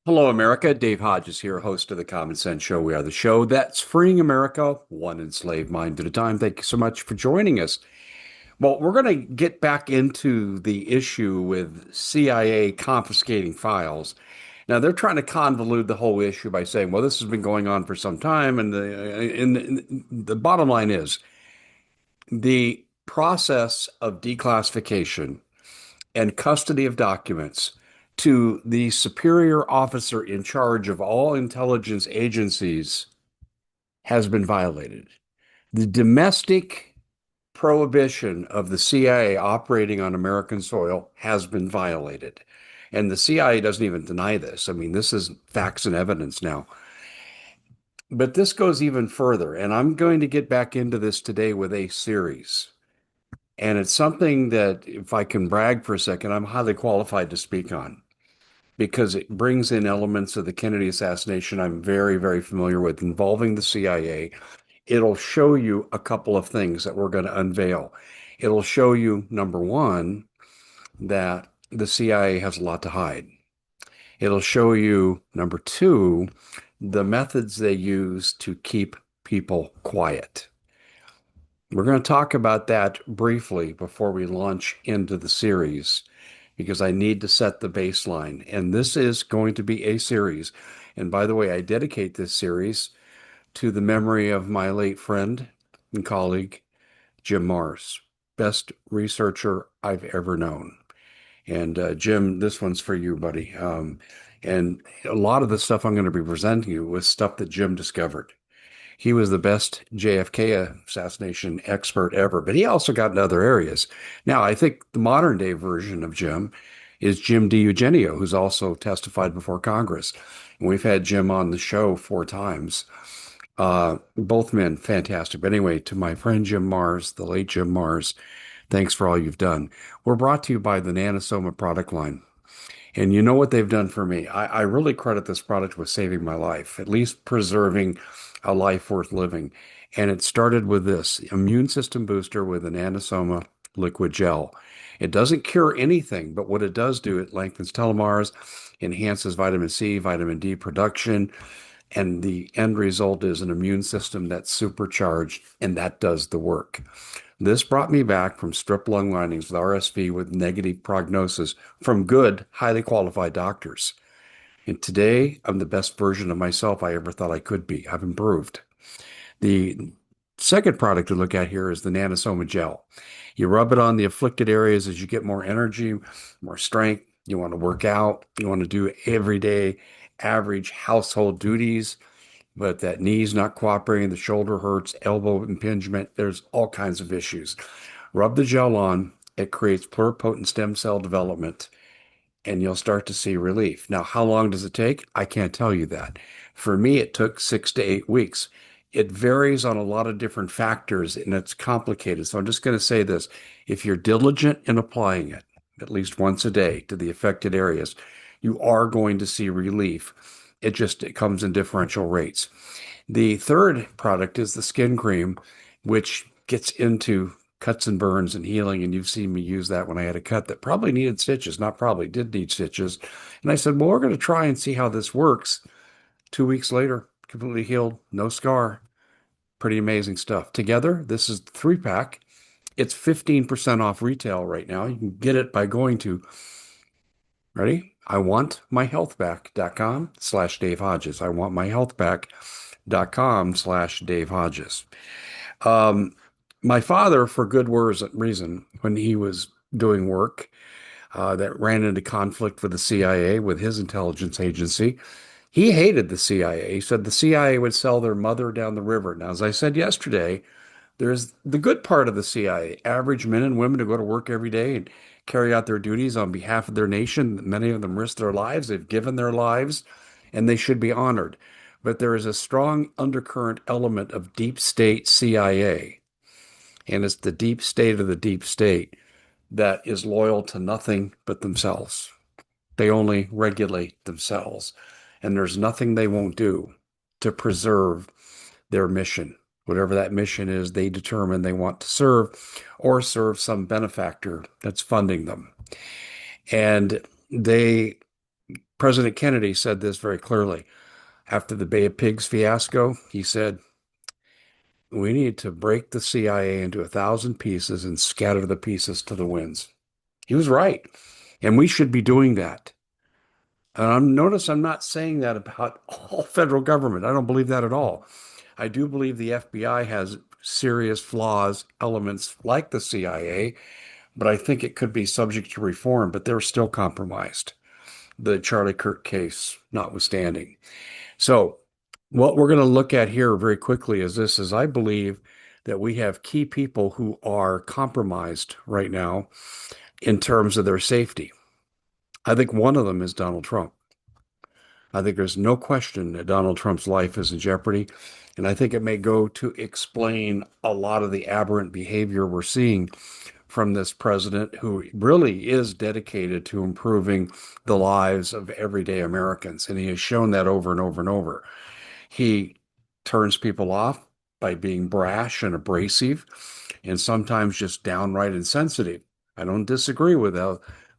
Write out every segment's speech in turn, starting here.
Hello, America. Dave Hodges here, host of the Common Sense Show. We are the show that's freeing America one enslaved mind at a time. Thank you so much for joining us. Well, we're going to get back into the issue with CIA confiscating files. Now, they're trying to convolute the whole issue by saying, well, this has been going on for some time. And the bottom line is the process of declassification and custody of documents to the superior officer in charge of all intelligence agencies has been violated. The domestic prohibition of the CIA operating on American soil has been violated. And the CIA doesn't even deny this. I mean, this is facts and evidence now. But this goes even further. And I'm going to get back into this today with a series. And it's something that, if I can brag for a second, I'm highly qualified to speak on, because it brings in elements of the Kennedy assassination I'm very, very familiar with involving the CIA. It'll show you a couple of things that we're going to unveil. It'll show you, number one, that the CIA has a lot to hide. It'll show you, number two, the methods they use to keep people quiet. We're going to talk about that briefly before we launch into the series, because I need to set the baseline. And this is going to be a series. And by the way, I dedicate this series to the memory of my late friend and colleague, Jim Marrs, best researcher I've ever known. And Jim, this one's for you, buddy. And a lot of the stuff I'm going to be presenting you was stuff that Jim discovered. He was the best JFK assassination expert ever, but he also got in other areas. Now, I think the modern day version of Jim is Jim DiEugenio, who's also testified before Congress. And we've had Jim on the show 4 times. Both men, fantastic. But anyway, to my friend Jim Marrs, the late Jim Marrs, thanks for all you've done. We're brought to you by the Nanosoma product line. And you know what they've done for me? I really credit this product with saving my life, at least preserving a life worth living. And it started with this immune system booster with an anosoma liquid gel. It doesn't cure anything, but what it does do, it lengthens telomeres, enhances vitamin C, vitamin D production, and the end result is an immune system that's supercharged, and that does the work. This brought me back from strep lung linings with RSV with negative prognosis from good, highly qualified doctors. And today, I'm the best version of myself I ever thought I could be. I've improved. The second product to look at here is the Nanosoma Gel. You rub it on the afflicted areas as you get more energy, more strength. You want to work out. You want to do everyday average household duties, but that knee's not cooperating, the shoulder hurts, elbow impingement. There's all kinds of issues. Rub the gel on. It creates pluripotent stem cell development, and you'll start to see relief. Now, how long does it take? I can't tell you that. For me, it took 6 to 8 weeks. It varies on a lot of different factors and it's complicated. So I'm just going to say this. If you're diligent in applying it, at least once a day to the affected areas, you are going to see relief. It comes in differential rates. The third product is the skin cream, which gets into cuts and burns and healing. And you've seen me use that when I had a cut that probably needed stitches, not probably did need stitches. And I said, well, we're going to try and see how this works. 2 weeks later, completely healed, no scar. Pretty amazing stuff. Together, this is the 3 pack. It's 15% off retail right now. You can get it by going to, ready? I want myhealthback.com/Dave Hodges. I want myhealthback.com/Dave Hodges. Um, my father, for good reason, when he was doing work that ran into conflict with the CIA, with his intelligence agency, he hated the CIA. He said the CIA would sell their mother down the river. Now, as I said yesterday, there's the good part of the CIA, average men and women who go to work every day and carry out their duties on behalf of their nation. Many of them risk their lives. They've given their lives, and they should be honored. But there is a strong undercurrent element of deep state CIA, and it's the deep state of the deep state that is loyal to nothing but themselves. They only regulate themselves, and there's nothing they won't do to preserve their mission. Whatever that mission is, they determine they want to serve or serve some benefactor that's funding them. And they President Kennedy said this very clearly. After the Bay of Pigs fiasco, he said, we need to break the CIA into 1,000 pieces and scatter the pieces to the winds. He was right. And we should be doing that. And notice I'm not saying that about all federal government. I don't believe that at all. I do believe the FBI has serious flaws, elements like the CIA, but I think it could be subject to reform, but they're still compromised, the Charlie Kirk case notwithstanding. So, what we're going to look at here very quickly is this is I believe that we have key people who are compromised right now in terms of their safety. I think one of them is Donald Trump. I think there's no question that Donald Trump's life is in jeopardy. And I think it may go to explain a lot of the aberrant behavior we're seeing from this president who really is dedicated to improving the lives of everyday Americans. And he has shown that over and over and over. He turns people off by being brash and abrasive and sometimes just downright insensitive. I don't disagree with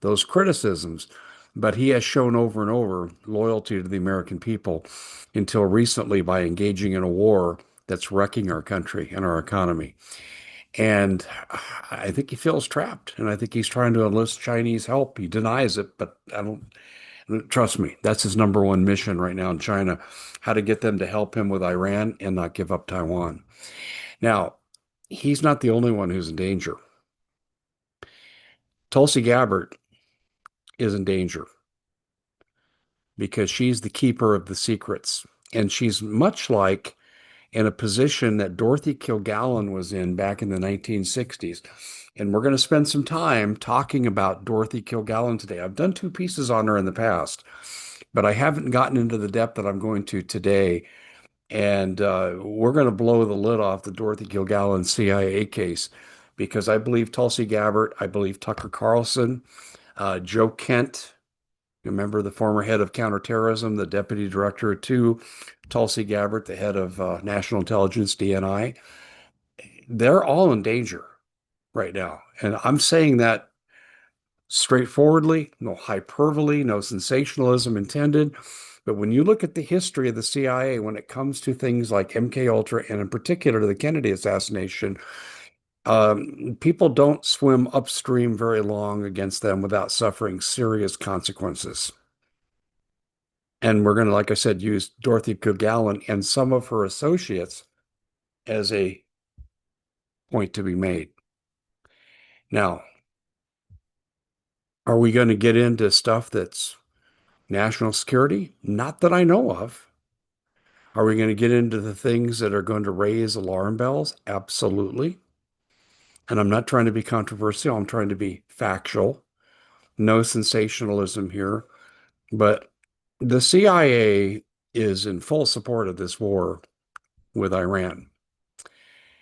those criticisms, but he has shown over and over loyalty to the American people until recently by engaging in a war that's wrecking our country and our economy. And I think he feels trapped, and I think he's trying to enlist Chinese help. He denies it, but I don't trust me. That's his number one mission right now in China, how to get them to help him with Iran and not give up Taiwan. Now, he's not the only one who's in danger. Tulsi Gabbard is in danger because she's the keeper of the secrets. And she's much like in a position that Dorothy Kilgallen was in back in the 1960s. And we're going to spend some time talking about Dorothy Kilgallen today. I've done two pieces on her in the past, but I haven't gotten into the depth that I'm going to today. And we're going to blow the lid off the Dorothy Kilgallen CIA case because I believe Tulsi Gabbard, I believe Tucker Carlson, Joe Kent, remember the former head of counterterrorism, the deputy director to Tulsi Gabbard, the head of National Intelligence, DNI, they're all in danger right now. And I'm saying that straightforwardly, no hyperbole, no sensationalism intended. But when you look at the history of the CIA, when it comes to things like MK Ultra and in particular the Kennedy assassination, people don't swim upstream very long against them without suffering serious consequences. And we're going to, like I said, use Dorothy Kilgallen and some of her associates as a point to be made. Now, are we going to get into stuff that's national security? Not that I know of. Are we going to get into the things that are going to raise alarm bells? Absolutely. And I'm not trying to be controversial. I'm trying to be factual. No sensationalism here. But the CIA is in full support of this war with Iran.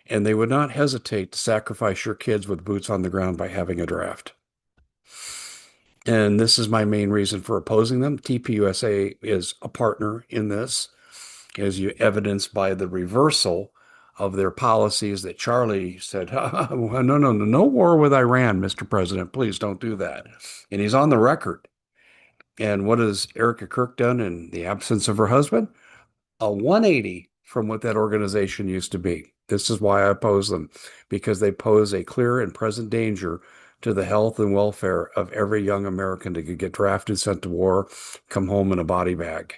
And they would not hesitate to sacrifice your kids with boots on the ground by having a draft. And this is my main reason for opposing them. TPUSA is a partner in this, as you evidenced by the reversal of their policies that Charlie said, no war with Iran, Mr. President. Please don't do that. And he's on the record. And what has Erica Kirk done in the absence of her husband? A 180 from what that organization used to be. This is why I oppose them, because they pose a clear and present danger to the health and welfare of every young American that could get drafted, sent to war, come home in a body bag.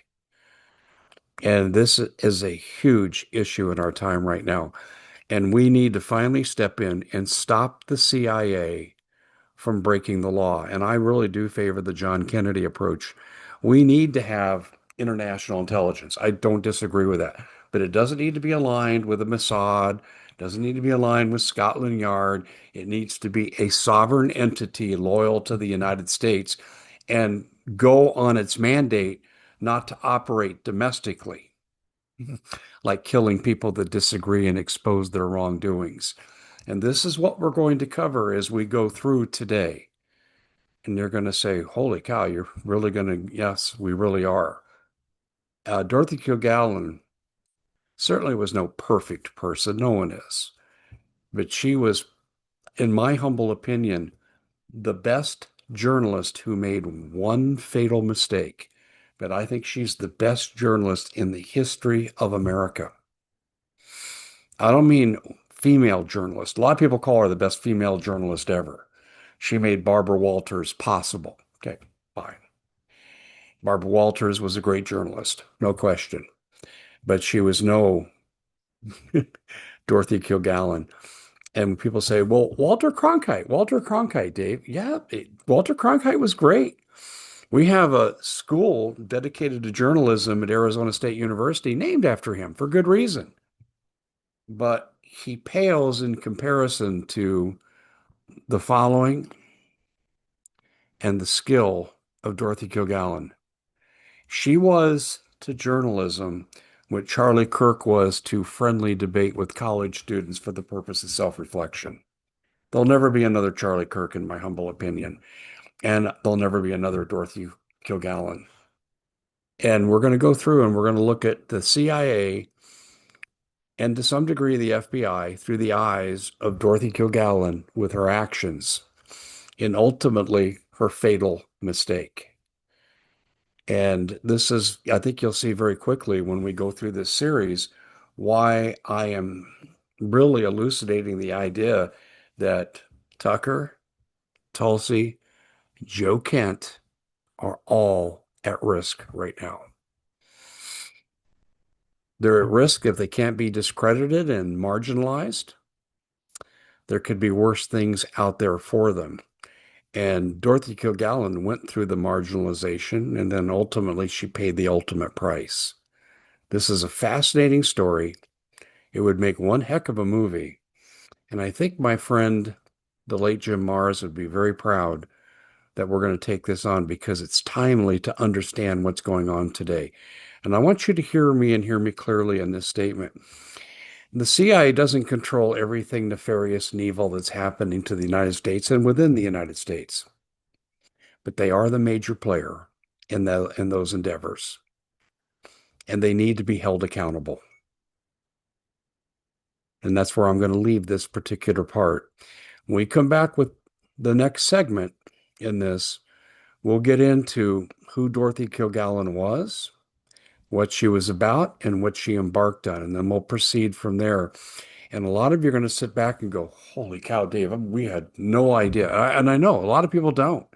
And this is a huge issue in our time right now. And we need to finally step in and stop the CIA from breaking the law. And I really do favor the John Kennedy approach. We need to have international intelligence. I don't disagree with that. But it doesn't need to be aligned with the Mossad, doesn't need to be aligned with Scotland Yard. It needs to be a sovereign entity loyal to the United States and go on its mandate not to operate domestically, like killing people that disagree and expose their wrongdoings. And this is what we're going to cover as we go through today. And they're going to say, holy cow, you're really going to, yes, we really are. Dorothy Kilgallen certainly was no perfect person. No one is. But she was, in my humble opinion, the best journalist who made one fatal mistake. but I think she's the best journalist in the history of America. I don't mean female journalist. A lot of people call her the best female journalist ever. She made Barbara Walters possible. Okay, fine. Barbara Walters was a great journalist, no question, but she was no Dorothy Kilgallen. And people say, well, Walter Cronkite, Dave. Yeah, Walter Cronkite was great. We have a school dedicated to journalism at Arizona State University named after him for good reason. But he pales in comparison to the following and the skill of Dorothy Kilgallen. She was to journalism what Charlie Kirk was to friendly debate with college students for the purpose of self-reflection. There'll never be another Charlie Kirk, in my humble opinion, and there'll never be another Dorothy Kilgallen. And we're going to go through and we're going to look at the CIA and to some degree the FBI through the eyes of Dorothy Kilgallen with her actions in ultimately her fatal mistake. And this is, I think you'll see very quickly when we go through this series why I am really elucidating the idea that Tucker, Tulsi, Joe Kent are all at risk right now. They're at risk if they can't be discredited and marginalized. There could be worse things out there for them. And Dorothy Kilgallen went through the marginalization, and then ultimately she paid the ultimate price. This is a fascinating story. It would make one heck of a movie. And I think my friend, the late Jim Mars, would be very proud that we're going to take this on because it's timely to understand what's going on today. And I want you to hear me and hear me clearly in this statement. The CIA doesn't control everything nefarious and evil that's happening to the United States and within the United States, but they are the major player in those endeavors, and they need to be held accountable. And that's where I'm going to leave this particular part. When we come back with the next segment in this, we'll get into who Dorothy Kilgallen was, what she was about, and what she embarked on. And then we'll proceed from there. And a lot of you are going to sit back and go, holy cow, Dave, we had no idea. And I know a lot of people don't.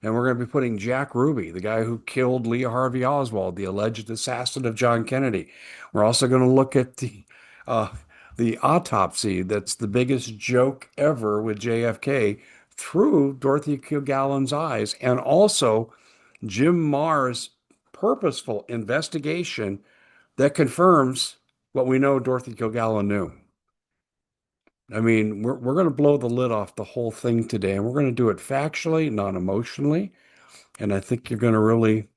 And we're going to be putting Jack Ruby, the guy who killed Lee Harvey Oswald, the alleged assassin of John Kennedy. We're also going to look at uh, the autopsy that's the biggest joke ever with JFK through Dorothy Kilgallen's eyes, and also Jim Marrs' purposeful investigation that confirms what we know Dorothy Kilgallen knew. I mean, we're going to blow the lid off the whole thing today, and we're going to do it factually, not emotionally. And I think you're going to really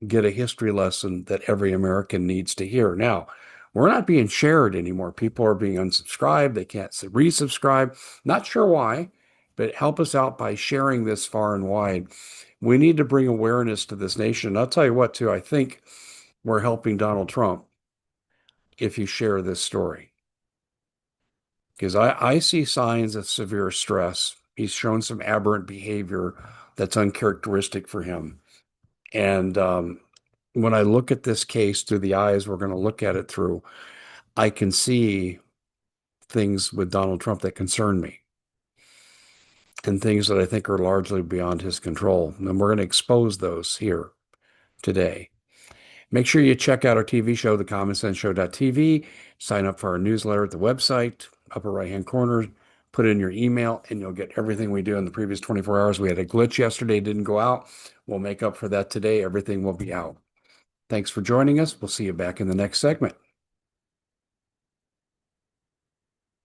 get a history lesson that every American needs to hear. Now, we're not being shared anymore. People are being unsubscribed. They can't resubscribe. Not sure why, but help us out by sharing this far and wide. We need to bring awareness to this nation. I'll tell you what, too, I think we're helping Donald Trump if you share this story. Because I see signs of severe stress. He's shown some aberrant behavior that's uncharacteristic for him. And when I look at this case through the eyes we're going to look at it through, I can see things with Donald Trump that concern me and things that I think are largely beyond his control. And we're going to expose those here today. Make sure you check out our TV show, thecommonsenseshow.tv. Sign up for our newsletter at the website, upper right-hand corner. Put in your email, and you'll get everything we do in the previous 24 hours. We had a glitch yesterday, didn't go out. We'll make up for that today. Everything will be out. Thanks for joining us. We'll see you back in the next segment.